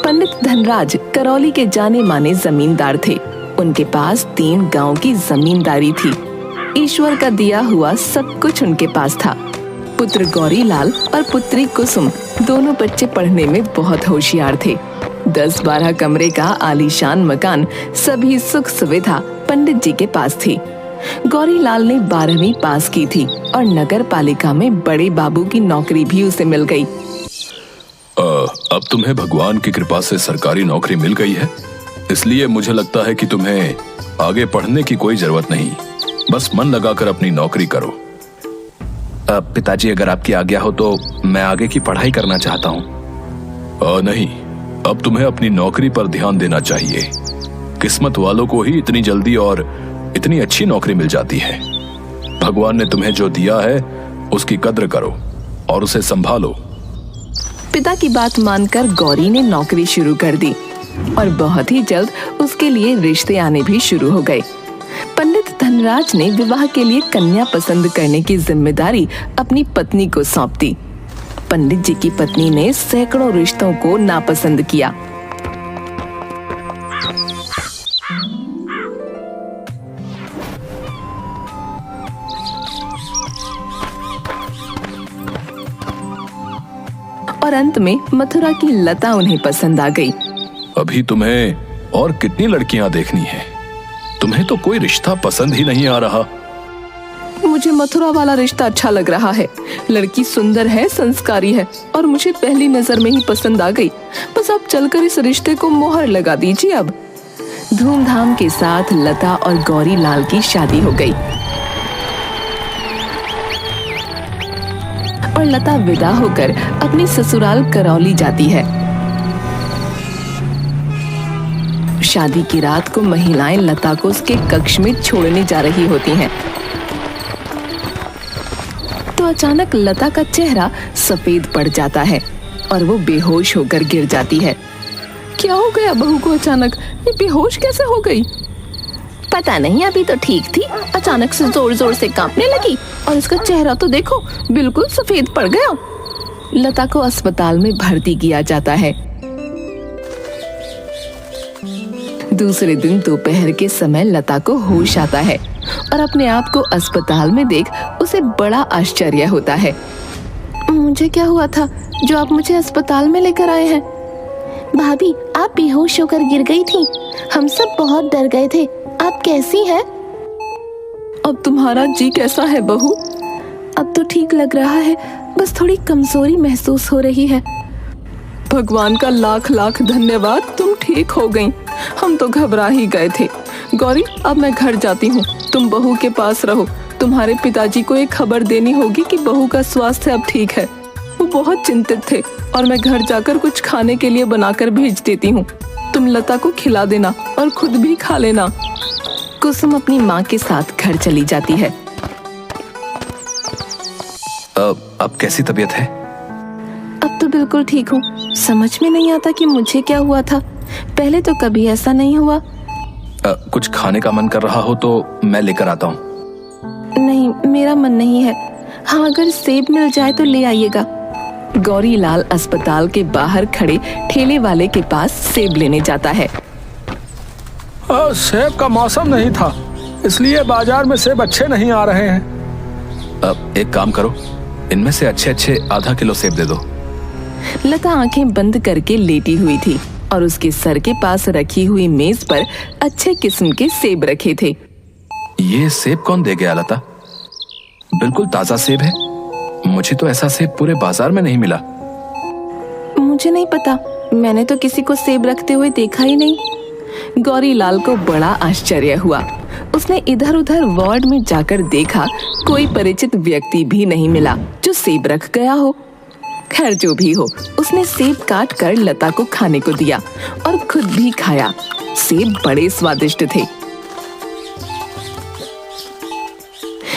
पंडित धनराज करौली के जाने माने जमींदार थे। उनके पास 3 गांव की जमींदारी थी। ईश्वर का दिया हुआ सब कुछ उनके पास था। पुत्र गौरीलाल और पुत्री कुसुम दोनों बच्चे पढ़ने में बहुत होशियार थे। 10-12 कमरे का आलीशान मकान, सभी सुख सुविधा पंडित जी के पास थी। गौरीलाल ने 12वीं पास की थी और नगर पालिका में बड़े बाबू की नौकरी भी उसे मिल गई। अब तुम्हें भगवान की कृपा से सरकारी नौकरी मिल गई है, इसलिए मुझे लगता है कि तुम्हें आगे पढ़ने की कोई जरूरत नहीं। बस मन लगाकर अपनी नौकरी करो। पिताजी, अगर आपकी आज्ञा हो तो मैं आगे की पढ़ाई करना चाहता हूँ। नहीं, अब तुम्हें अपनी नौकरी पर ध्यान देना चाहिए। किस्मत वालों को ही इतनी जल्दी और इतनी अच्छी नौकरी मिल जाती है। भगवान ने तुम्हें जो दिया है उसकी कद्र करो और उसे संभालो। पिता की बात मानकर गौरी ने नौकरी शुरू कर दी और बहुत ही जल्द उसके लिए रिश्ते आने भी शुरू हो गए। पंडित धनराज ने विवाह के लिए कन्या पसंद करने की जिम्मेदारी अपनी पत्नी को सौंप दी। पंडित जी की पत्नी ने सैकड़ों रिश्तों को नापसंद किया। और अंत में मथुरा की लता उन्हें पसंद आ गई। अभी तुम्हें और कितनी लड़कियां देखनी है? तुम्हें तो कोई रिश्ता पसंद ही नहीं आ रहा। मुझे मथुरा वाला रिश्ता अच्छा लग रहा है। लड़की सुंदर है, संस्कारी है और मुझे पहली नजर में ही पसंद आ गई। बस आप चलकर इस रिश्ते को मोहर लगा दीजिए। अब धूमधाम के साथ लता और गौरीलाल की शादी हो गई और लता विदा होकर अपनी ससुराल करौली जाती है। शादी की रात को महिलाएं लता को उसके कक्ष में छोड़ने जा रही होती हैं। तो अचानक लता का चेहरा सफेद पड़ जाता है और वो बेहोश होकर गिर जाती है। क्या हो गया बहू को अचानक? ये बेहोश कैसे हो गई? पता नहीं, अभी तो ठीक थी, अचानक से जोर जोर से कांपने लगी और इसका चेहरा तो देखो बिल्कुल सफेद पड़ गया। लता को अस्पताल में भर्ती किया जाता है। दूसरे दिन दोपहर के समय लता को होश आता है और अपने आप को अस्पताल में देख उसे बड़ा आश्चर्य होता है। मुझे क्या हुआ था जो आप मुझे अस्पताल में लेकर आए हैं? भाभी, आप बेहोश होकर गिर गई थी। हम सब बहुत डर गए थे। आप कैसी हैं? अब तुम्हारा जी कैसा है बहू? अब तो ठीक लग रहा है, बस थोड़ी कमजोरी महसूस हो रही है। भगवान का लाख लाख धन्यवाद, तुम ठीक हो गईं। हम तो घबरा ही गए थे। गौरी, अब मैं घर जाती हूँ, तुम बहू के पास रहो। तुम्हारे पिताजी को एक खबर देनी होगी कि बहू का स्वास्थ्य अब ठीक है। वो बहुत चिंतित थे और मैं घर जाकर कुछ खाने के लिए बनाकर भेज देती हूँ। तुम लता को खिला देना और खुद भी खा लेना। कुसुम अपनी माँ के साथ घर चली जाती है। अब कैसी तबीयत है? अब तो बिल्कुल ठीक हूँ। समझ में नहीं आता कि मुझे क्या हुआ था। पहले तो कभी ऐसा नहीं हुआ। कुछ खाने का मन कर रहा हो तो मैं लेकर आता हूँ। नहीं, मेरा मन नहीं है। हाँ, अगर सेब मिल जाए तो ले आइएगा। गौरीलाल अस्पताल के बाहर खड़े ठेले वाले के पास सेब लेने जाता है। सेब का मौसम नहीं था, इसलिए बाजार में सेब अच्छे नहीं आ रहे हैं। एक काम करो, इनमें से अच्छे अच्छे आधा किलो सेब दे दो। लता आंखें बंद करके लेटी हुई थी और उसके सर के पास रखी हुई मेज पर अच्छे किस्म के सेब रखे थे। ये सेब कौन दे गया लता? बिल्कुल ताजा सेब है। मुझे तो ऐसा सेब पूरे बाजार में नहीं मिला। मुझे नहीं पता, मैंने तो किसी को सेब रखते हुए देखा ही नहीं। गौरीलाल को बड़ा आश्चर्य हुआ। उसने इधर उधर वार्ड में जाकर देखा, कोई परिचित व्यक्ति भी नहीं मिला जो सेब रख गया हो। खैर जो भी हो, उसने सेब काट कर लता को खाने को दिया और खुद भी खाया। सेब बड़े स्वादिष्ट थे।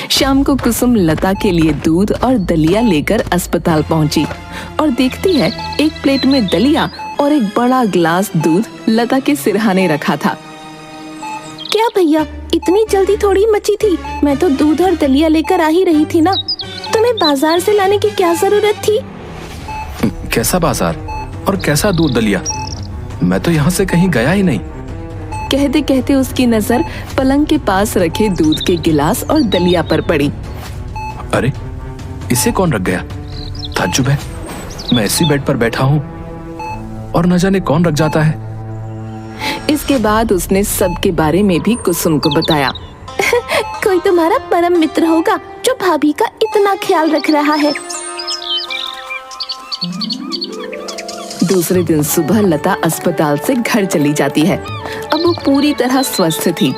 शाम को कुसुम लता के लिए दूध और दलिया लेकर अस्पताल पहुंची और देखती है एक प्लेट में दलिया और एक बड़ा गिलास दूध लता के सिरहाने रखा था। क्या भैया, इतनी जल्दी थोड़ी मची थी? मैं तो दूध और दलिया लेकर आ ही रही थी ना। तुम्हें बाजार से लाने की क्या जरूरत थी? कैसा बाजार और कैसा दूध दलिया? मैं तो यहाँ से कहीं गया ही नहीं। कहते कहते उसकी नजर पलंग के पास रखे दूध के गिलास और दलिया पर पड़ी। अरे इसे कौन रख गया? ताज्जुब है, मैं इसी बेड पर बैठा हूँ और न जाने कौन रख जाता है। इसके बाद उसने सबके बारे में भी कुसुम को बताया। कोई तुम्हारा परम मित्र होगा जो भाभी का इतना ख्याल रख रहा है। दूसरे दिन सुबह लता अस्पताल से घर चली जाती है। अब वो पूरी तरह स्वस्थ थी।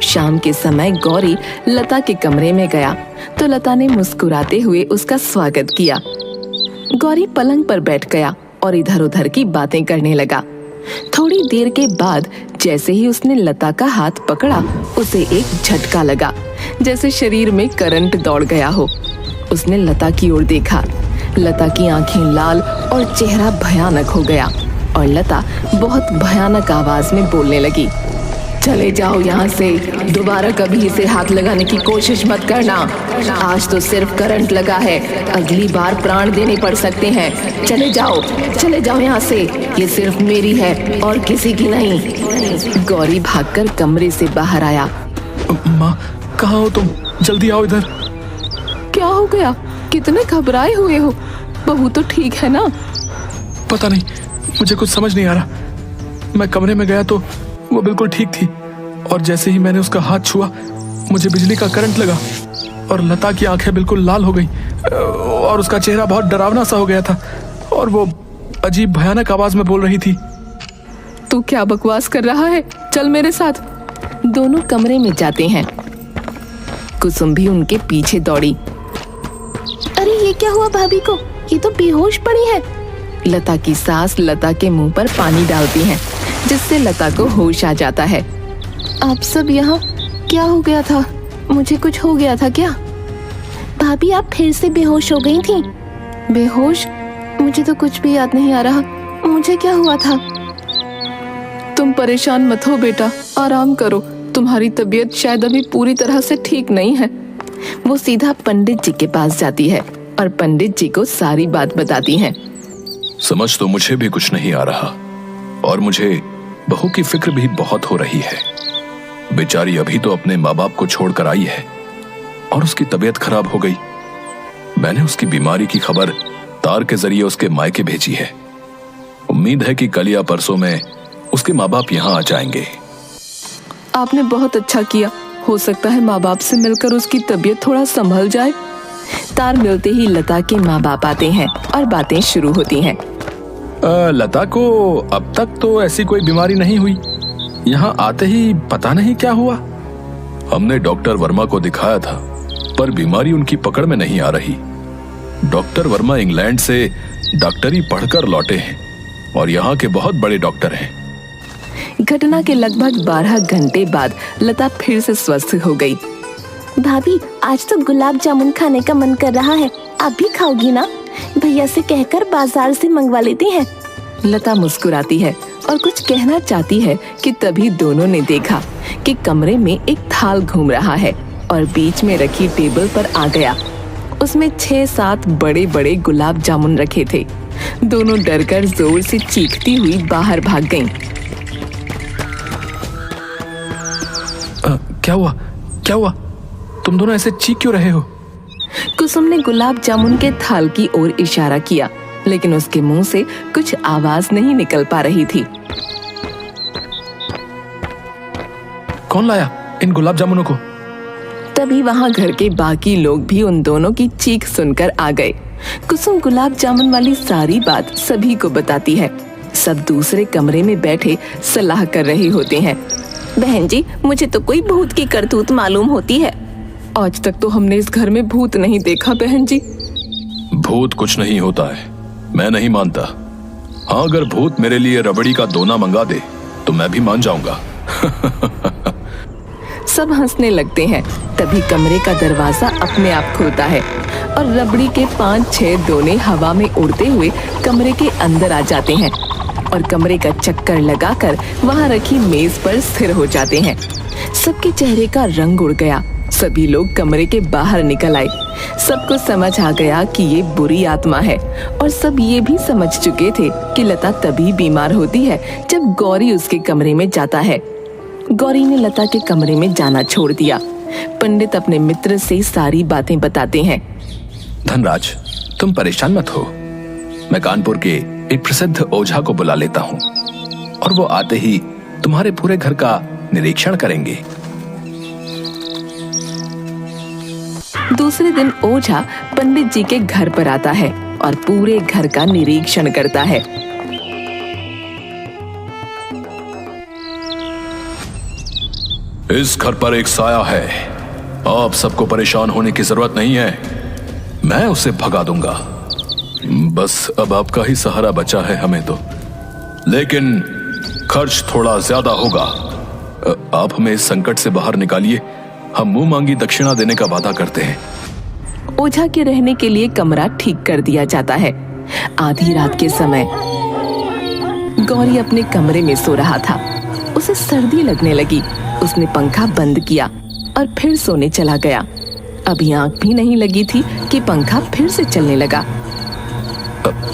शाम के समय गौरी लता के कमरे में गया तो लता ने मुस्कुराते हुए उसका स्वागत किया। गौरी पलंग पर बैठ गया और इधर उधर की बातें करने लगा। थोड़ी देर के बाद जैसे ही उसने लता का हाथ पकड़ा, उसे एक झटका लगा, जैसे शरीर में करंट दौड़ गया हो। उसने लता की ओर देखा। लता की आंखें लाल और चेहरा भयानक हो गया और लता बहुत भयानक आवाज में बोलने लगी। चले जाओ यहाँ से, दोबारा कभी इसे हाथ लगाने की कोशिश मत करना। आज तो सिर्फ करंट लगा है, अगली बार प्राण देने पड़ सकते हैं। चले जाओ यहाँ से, ये सिर्फ मेरी है और किसी की नहीं। गौरी भागकर कमरे से बाहर आया। माँ, कहाँ हो तुम? जल्दी आओ इधर। क्या हो गया? कितने घबराए हुए हो? बहू तो ठीक है ना? पता नहीं, मुझे कुछ समझ नहीं आ रहा। मैं कमरे में गया तो वो बिल्कुल ठीक थी और जैसे ही मैंने उसका हाथ छुआ, मुझे बिजली का करंट लगा और लता की आंखें बिल्कुल लाल हो गई और उसका चेहरा बहुत डरावना सा हो गया था और वो अजीब भयानक आवाज में बोल रही थी। तू क्या बकवास कर रहा है? चल मेरे साथ। दोनों कमरे में जाते हैं। कुसुम भी उनके पीछे दौड़ी। अरे ये क्या हुआ भाभी को? ये तो बेहोश पड़ी है। लता की सास लता के मुंह पर पानी डालती हैं, जिससे लता को होश आ जाता है। आप सब यहाँ? क्या हो गया था? मुझे कुछ हो गया था क्या? भाभी आप फिर से बेहोश हो गई थी। बेहोश? मुझे तो कुछ भी याद नहीं आ रहा। मुझे क्या हुआ था? तुम परेशान मत हो बेटा, आराम करो। तुम्हारी तबीयत शायद अभी पूरी तरह से ठीक नहीं है। वो सीधा पंडित जी के पास जाती है और पंडित जी को सारी बात बताती हैं। समझ तो मुझे भी कुछ नहीं आ रहा और मुझे बहू की फिक्र भी बहुत हो रही है। बेचारी अभी तो अपने माँ बाप को छोड़कर आई है और उसकी तबीयत खराब हो गई। मैंने उसकी बीमारी की खबर तार के जरिए उसके मायके भेजी है। उम्मीद है कि कल या परसों में उसके माँ बाप यहाँ आ जाएंगे। आपने बहुत अच्छा किया। हो सकता है माँ बाप से मिलकर उसकी तबीयत थोड़ा संभल जाए। तार मिलते ही लता के माँ बाप आते हैं और बातें शुरू होती हैं। लता को अब तक तो ऐसी कोई बीमारी नहीं हुई। यहाँ आते ही पता नहीं क्या हुआ। हमने डॉक्टर वर्मा को दिखाया था, पर बीमारी उनकी पकड़ में नहीं आ रही। डॉक्टर वर्मा इंग्लैंड से डॉक्टरी पढ़कर लौटे हैं और यहाँ के बहुत बड़े डॉक्टर हैं। घटना के लगभग 12 घंटे बाद लता फिर से स्वस्थ हो गई। भाभी आज तो गुलाब जामुन खाने का मन कर रहा है, आप भी खाओगी ना? भैया से कहकर बाजार से मंगवा लेते हैं। लता मुस्कुराती है और कुछ कहना चाहती है कि तभी दोनों ने देखा कि कमरे में एक थाल घूम रहा है और बीच में रखी टेबल पर आ गया। उसमें 6-7 बड़े बड़े गुलाब जामुन रखे थे। दोनों डरकर जोर से चीखती हुई बाहर भाग गईं। क्या हुआ? तुम दोनों ऐसे चीख क्यों रहे हो? कुसुम ने गुलाब जामुन के थाल की ओर इशारा किया, लेकिन उसके मुंह से कुछ आवाज नहीं निकल पा रही थी। कौन लाया इन गुलाब जामुनों को? तभी वहां घर के बाकी लोग भी उन दोनों की चीख सुनकर आ गए। कुसुम गुलाब जामुन वाली सारी बात सभी को बताती है। सब दूसरे कमरे में बैठे सलाह कर रहे होते हैं। बहन जी, मुझे तो कोई भूत की करतूत मालूम होती है। आज तक तो हमने इस घर में भूत नहीं देखा बहन जी। भूत कुछ नहीं होता है, मैं नहीं मानता। हाँ, अगर भूत मेरे लिए रबड़ी का दोना मंगा दे तो मैं भी मान जाऊंगा। सब हंसने लगते हैं। तभी कमरे का दरवाजा अपने आप खुलता है और रबड़ी के 5-6 दोने हवा में उड़ते हुए कमरे के अंदर आ जाते हैं और कमरे का चक्कर लगाकर वहां रखी मेज पर स्थिर हो जाते हैं। सबके चेहरे का रंग उड़ गया सभी लोग कमरे के बाहर निकल आए। सबको समझ आ गया कि ये बुरी आत्मा है और सब ये भी समझ चुके थे कि लता तभी बीमार होती है जब गौरी उसके कमरे में जाता है। गौरी ने लता के कमरे में जाना छोड़ दिया। पंडित अपने मित्र से सारी बातें बताते हैं। धनराज, तुम परेशान मत हो। मैं कानपुर के एक प्रसिद्ध ओझा को बुला लेता हूँ और वो आते ही तुम्हारे पूरे घर का निरीक्षण करेंगे। दूसरे दिन ओझा पंडित जी के घर पर आता है और पूरे घर का निरीक्षण करता है। इस घर पर एक साया है। आप सबको परेशान होने की जरूरत नहीं है, मैं उसे भगा दूंगा। बस अब आपका ही सहारा बचा है हमें तो, लेकिन खर्च थोड़ा ज्यादा होगा। आप हमें इस संकट से बाहर निकालिए, हम मुंह मांगी दक्षिणा देने का वादा करते हैं। ओझा के रहने के लिए कमरा ठीक कर दिया जाता है। आधी रात के समय गौरी अपने कमरे में सो रहा था। उसे सर्दी लगने लगी। उसने पंखा बंद किया और फिर सोने चला गया। अभी आंख भी नहीं लगी थी कि पंखा फिर से चलने लगा।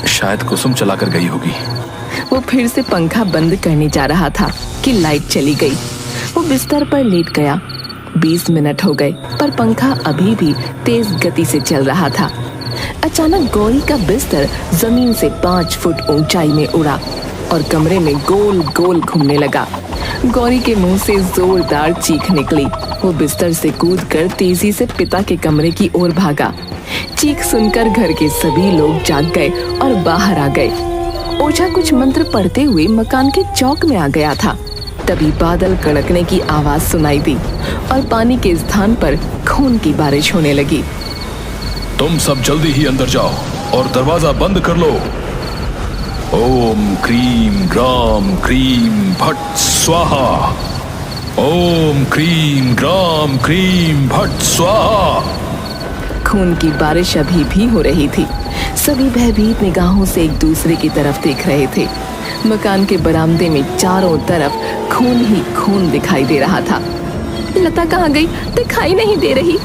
शायद कुसुम चला कर गई होगी। वो फिर से पंखा बंद करने जा रहा था कि लाइट चली गई। वो बिस्तर पर लेट गया। 20 मिनट हो गए पर पंखा अभी भी तेज गति से चल रहा था। अचानक गौरी का बिस्तर जमीन से 5 फुट ऊंचाई में उड़ा और कमरे में गोल गोल घूमने लगा। गौरी के मुंह से जोरदार चीख निकली। वो बिस्तर से कूदकर तेजी से पिता के कमरे की ओर भागा। चीख सुनकर घर के सभी लोग जाग गए और बाहर आ गए। ओझा कुछ मंत्र पढ़ते हुए मकान के चौक में आ गया था। तभी बादल कड़कने की आवाज सुनाई दी और पानी के स्थान पर खून की बारिश होने लगी। तुम सब जल्दी ही अंदर जाओ और दरवाजा बंद कर लो। ओम क्रीम ग्राम क्रीम भट स्वाहा। ओम क्रीम ग्राम क्रीम भट स्वाहा। खून की बारिश अभी भी हो रही थी। सभी भयभीत निगाहों से एक दूसरे की तरफ देख रहे थे। मकान के बरामदे में चारों तरफ खून ही खून दिखाई दे रहा था। लता कहाँ गई? दिखाई नहीं दे रही।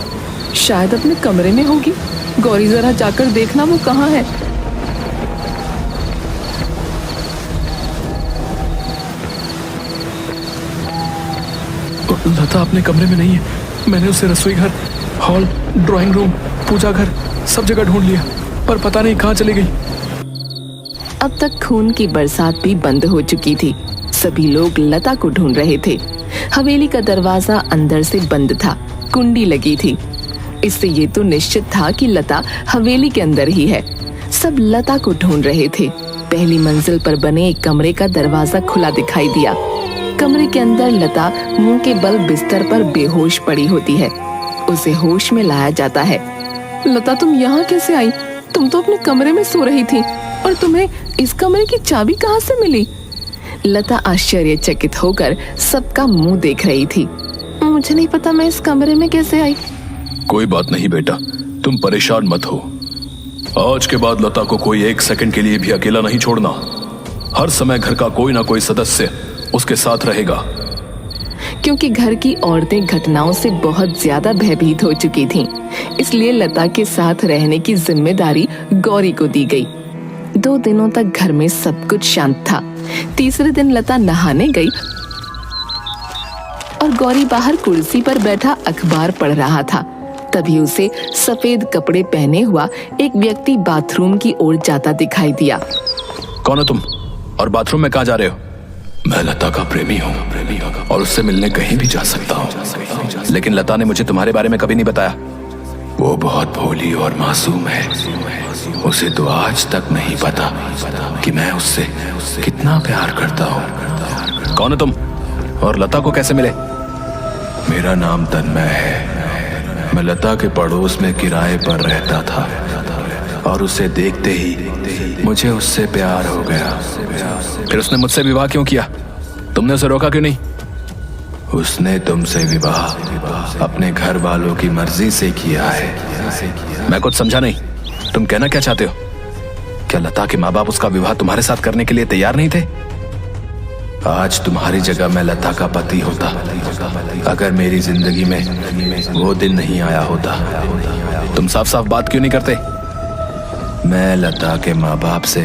शायद अपने कमरे में होगी। गौरी जरा जाकर देखना वो कहाँ है। लता अपने कमरे में नहीं है। मैंने उसे रसोई घर, हॉल, ड्राइंग रूम, पूजा घर सब जगह ढूंढ लिया पर पता नहीं कहाँ चली गई। अब तक खून की बरसात भी बंद हो चुकी थी। सभी लोग लता को ढूंढ रहे थे। हवेली का दरवाजा अंदर से बंद था। कुंडी लगी थी। इससे ये तो निश्चित था कि लता हवेली के अंदर ही है। सब लता को ढूंढ रहे थे। पहली मंजिल पर बने एक कमरे का दरवाजा खुला दिखाई दिया। कमरे के अंदर लता मुंह के बल बिस्तर पर बेहोश पड़ी होती है। उसे होश में लाया जाता है। लता, तुम यहाँ कैसे आई? तुम तो अपने कमरे में सो रही थी और तुम्हें इस कमरे की चाबी कहाँ से मिली? लता आश्चर्यचकित होकर सबका मुंह देख रही थी। मुझे नहीं पता मैं इस कमरे में कैसे आई। कोई बात नहीं बेटा, तुम परेशान मत हो। आज के बाद लता को कोई 1 सेकंड के लिए भी अकेला नहीं छोड़ना। हर समय घर का कोई ना कोई सदस्य उसके साथ रहेगा। क्योंकि घर की औरतें घटनाओं से बहुत ज्यादा भयभीत हो चुकी थीं, इसलिए लता के साथ रहने की जिम्मेदारी गौरी को दी गई। 2 दिनों तक घर में सब कुछ शांत था। तीसरे दिन लता नहाने गई और गौरी बाहर कुर्सी पर बैठा अखबार पढ़ रहा था। तभी उसे सफेद कपड़े पहने हुआ एक व्यक्ति बाथरूम की ओर जाता दिखाई दिया। कौन हो तुम और बाथरूम में कहाँ जा रहे हो? मैं लता का प्रेमी हूँ और उससे मिलने कहीं भी जा सकता हूँ, लेकिन लता ने मुझे तुम्हारे बारे में कभी नहीं बताया। वो बहुत भोली और मासूम है। उसे तो आज तक नहीं पता कि मैं उससे कितना प्यार करता हूँ। कौन हो तुम और लता को कैसे मिले? मेरा नाम तन्मय है। मैं लता के पड़ोस में किराए पर रहता था और उसे देखते ही मुझे उससे प्यार हो गया। फिर उसने मुझसे विवाह क्यों किया? तुमने उसे रोका क्यों नहीं? उसने तुमसे विवाह अपने घर वालों की मर्जी से किया है। मैं कुछ समझा नहीं। तुम कहना क्या चाहते हो? क्या लता के माँ बाप उसका विवाह तुम्हारे साथ करने के लिए तैयार नहीं थे? आज तुम्हारी जगह मैं लता का पति होता, अगर मेरी जिंदगी में वो दिन नहीं आया होता। तुम साफ साफ बात क्यों नहीं करते? मैं लता के माँ बाप से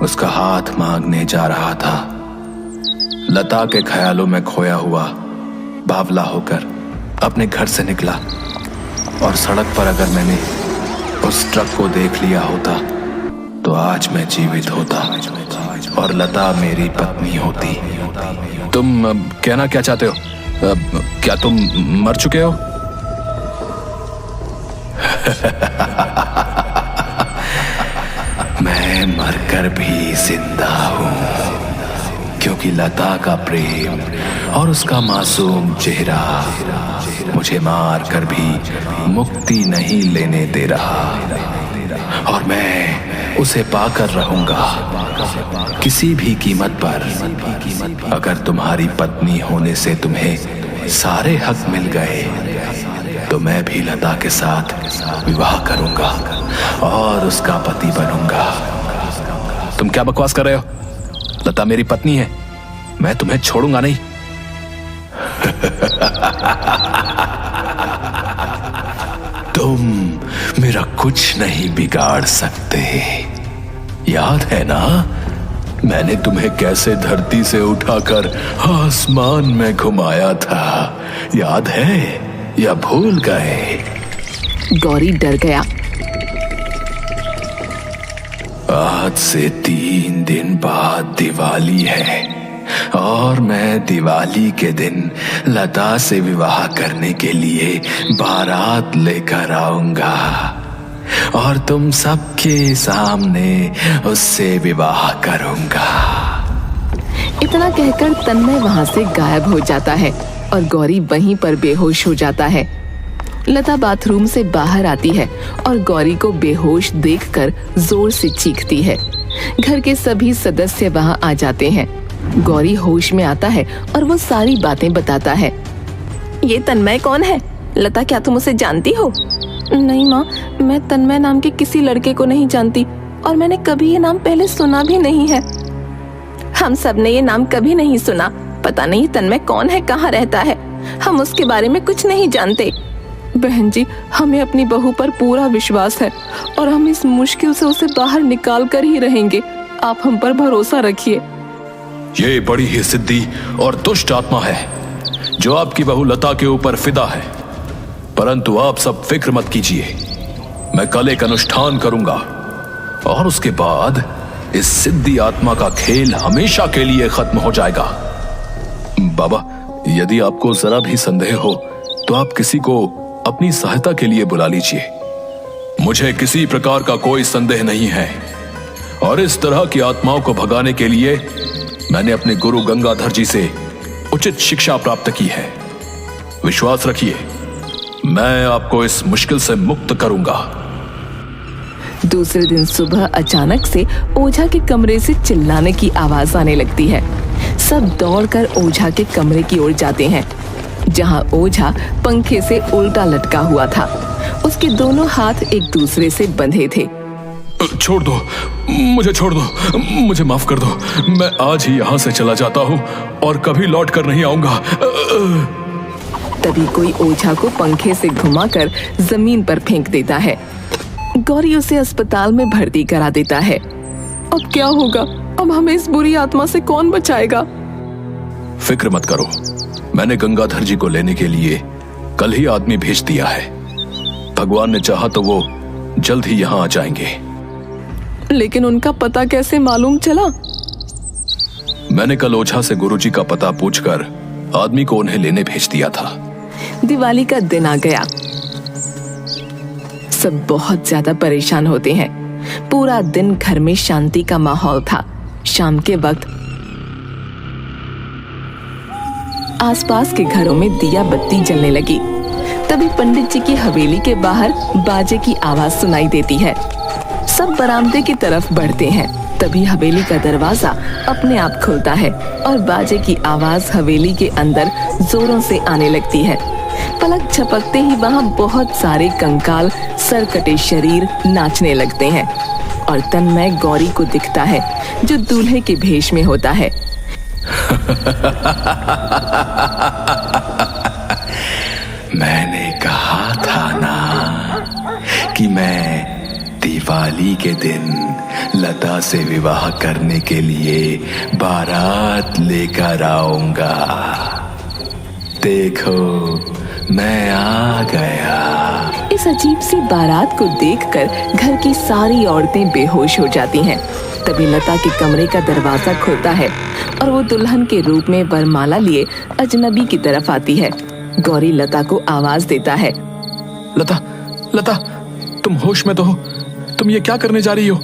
उसका हाथ मांगने जा रहा था। लता के ख्यालों में खोया हुआ बावला होकर अपने घर से निकला, और सड़क पर अगर मैंने उस ट्रक को देख लिया होता तो आज मैं जीवित होता और लता मेरी पत्नी होती। तुम कहना क्या चाहते हो? क्या तुम मर चुके हो? मैं मरकर भी जिंदा हूं, क्योंकि लता का प्रेम और उसका मासूम चेहरा मुझे मार कर भी मुक्ति नहीं लेने दे रहा, और मैं उसे पाकर रहूंगा किसी भी कीमत पर। अगर तुम्हारी पत्नी होने से तुम्हें सारे हक मिल गए तो मैं भी लता के साथ विवाह करूंगा और उसका पति बनूंगा। तुम क्या बकवास कर रहे हो? लता मेरी पत्नी है, मैं तुम्हें छोड़ूंगा नहीं। तुम मेरा कुछ नहीं बिगाड़ सकते। याद है ना, मैंने तुम्हें कैसे धरती से उठाकर आसमान में घुमाया था? याद है या भूल गए? गौरी डर गया। आज से 3 दिन बाद दिवाली है, और मैं दिवाली के दिन लता से विवाह करने के लिए बारात लेकर आऊंगा, और तुम सबके सामने उससे विवाह करूंगा। इतना कहकर तन्मय वहां से गायब हो जाता है और गौरी वहीं पर बेहोश हो जाता है। लता बाथरूम से बाहर आती है और गौरी को बेहोश देखकर जोर से चीखती है। घर के सभी सदस्य वहां आ जाते हैं। गौरी होश में आता है और वो सारी बातें बताता है। ये तन्मय कौन है? लता, क्या तुम उसे जानती हो? नहीं माँ, मैं तन्मय नाम के किसी लड़के को नहीं जानती, और मैंने कभी ये नाम पहले सुना भी नहीं है। हम सब ने ये नाम कभी नहीं सुना। पता नहीं तन्मय कौन है, कहाँ रहता है, हम उसके बारे में कुछ नहीं जानते। बहन जी, हमें अपनी बहू पर पूरा विश्वास है और हम इस मुश्किल से उसे बाहर निकाल कर ही रहेंगे। आप हम पर भरोसा रखिए। ये बड़ी ही सिद्धि और दुष्ट आत्मा है जो आपकी बहू लता के ऊपर फिदा है, परंतु आप सब फिक्र मत कीजिए। मैं कल एक अनुष्ठान करूंगा और उसके बाद इस सिद्धि आत्मा का खेल हमेशा के लिए खत्म हो जाएगा। बाबा, यदि आपको जरा भी संदेह हो तो आप किसी को अपनी सहायता के लिए बुला लीजिए। मुझे किसी प्रकार का कोई संदेह नहीं है, और इस तरह की आत्माओं को भगाने के लिए मैंने अपने गुरु गंगाधर जी से उचित शिक्षा प्राप्त की है। विश्वास रखिए, मैं आपको इस मुश्किल से मुक्त करूंगा। दूसरे दिन सुबह अचानक से ओझा के कमरे से चिल्लाने की आवाज आने लगती है। सब दौड़कर ओझा के कमरे की ओर जाते हैं, जहां ओझा पंखे से उल्टा लटका हुआ था। उसके दोनों हाथ एक दूसरे से बंधे थे। छोड़ दो, मुझे छोड़ दो, मुझे माफ कर दो। मैं आज ही यहाँ से चला जाता हूँ और कभी लौट कर नहीं आऊंगा। तभी कोई ओझा को पंखे से घुमाकर जमीन पर फेंक देता है। गौरी उसे अस्पताल में भर्ती करा देता है। अब क्या होगा? अब हमें इस बुरी आत्मा से कौन बचाएगा? फिक्र मत करो, मैंने गंगाधर जी को लेने के लिए कल ही आदमी भेज दिया है। भगवान ने चाहा तो वो जल्द ही यहाँ आ जाएंगे। लेकिन उनका पता कैसे मालूम चला? मैंने कल ओझा से गुरुजी का पता पूछकर आदमी को उन्हें लेने भेज दिया था। दिवाली का दिन आ गया। सब बहुत ज्यादा परेशान होते हैं। पूरा दिन घर में शांति का माहौल था। शाम के वक्त आसपास के घरों में दिया बत्ती जलने लगी। तभी पंडित जी की हवेली के बाहर बाजे की आवाज सुनाई देती है। सब बरामदे की तरफ बढ़ते हैं। तभी हवेली का दरवाजा अपने आप खुलता है और बाजे की आवाज हवेली के अंदर जोरों से आने लगती है। पलक झपकते ही वहाँ बहुत सारे कंकाल सरकटे शरीर नाचने लगते हैं और तन्मय गौरी को दिखता है जो दूल्हे के भेष में होता है। मैंने कहा था ना कि मैं दिवाली के दिन लता से विवाह करने के लिए बारात लेकर आऊंगा। देखो, मैं आ गया। इस अजीब सी बारात को देखकर घर की सारी औरतें बेहोश हो जाती हैं। तभी लता के कमरे का दरवाजा खुलता है और वो दुल्हन के रूप में वरमाला लिए अजनबी की तरफ आती है। गौरी लता को आवाज देता है, लता, लता, तुम होश में तो हो? तुम ये क्या करने जा रही हो?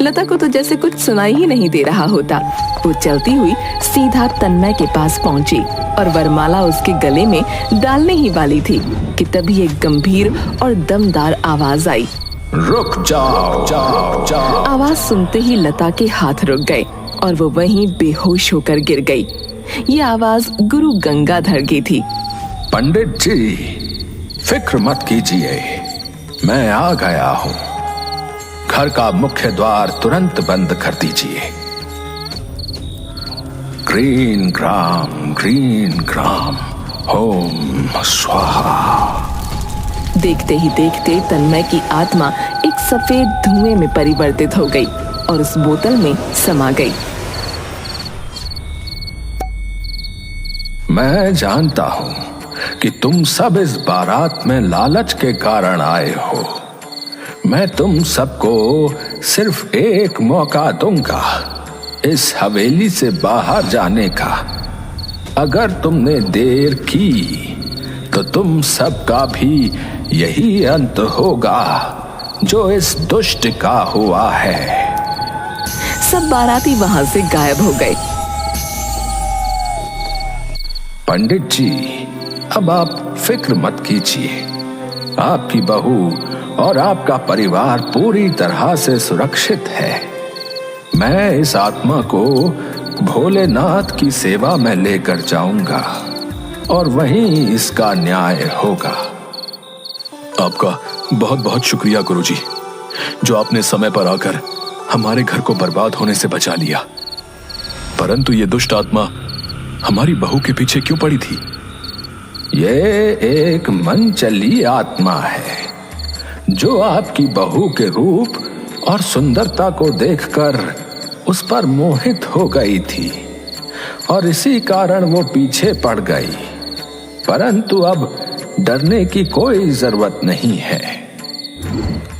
लता को तो जैसे कुछ सुनाई ही नहीं दे रहा होता। वो चलती हुई सीधा तन्मय के पास पहुंची और वरमाला उसके गले में डालने ही वाली थी कि तभी एक गंभीर और दमदार आवाज आई, रुक जाओ, जाओ, जाओ। आवाज सुनते ही लता के हाथ रुक गए और वो वहीं बेहोश होकर गिर गई। ये आवाज गुरु गंगाधर की थी। पंडित जी, फिक्र मत कीजिए, मैं आ गया हूँ। घर का मुख्य द्वार तुरंत बंद कर दीजिए। ग्रीन ग्राम, ओम स्वाहा। देखते ही देखते तन्मय की आत्मा एक सफेद धुएं में परिवर्तित हो गई और उस बोतल में समा गई। मैं जानता हूं कि तुम सब इस बारात में लालच के कारण आए हो। मैं तुम सबको सिर्फ एक मौका दूंगा इस हवेली से बाहर जाने का। अगर तुमने देर की तो तुम सबका भी यही अंत होगा जो इस दुष्ट का हुआ है। सब बाराती वहां से गायब हो गए। पंडित जी, अब आप फिक्र मत कीजिए। आपकी बहू और आपका परिवार पूरी तरह से सुरक्षित है। मैं इस आत्मा को भोलेनाथ की सेवा में लेकर जाऊंगा और वहीं इसका न्याय होगा। आपका बहुत बहुत शुक्रिया गुरुजी, जो आपने समय पर आकर हमारे घर को बर्बाद होने से बचा लिया। परंतु ये दुष्ट आत्मा हमारी बहू के पीछे क्यों पड़ी थी? ये एक मनचली आत्मा है जो आपकी बहू के रूप और सुंदरता को देखकर उस पर मोहित हो गई थी और इसी कारण वो पीछे पड़ गई। परंतु अब डरने की कोई जरूरत नहीं है।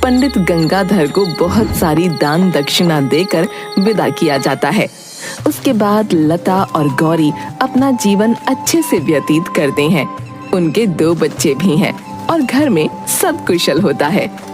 पंडित गंगाधर को बहुत सारी दान दक्षिणा देकर विदा किया जाता है। उसके बाद लता और गौरी अपना जीवन अच्छे से व्यतीत करते हैं। उनके 2 बच्चे भी हैं और घर में सब कुशल होता है।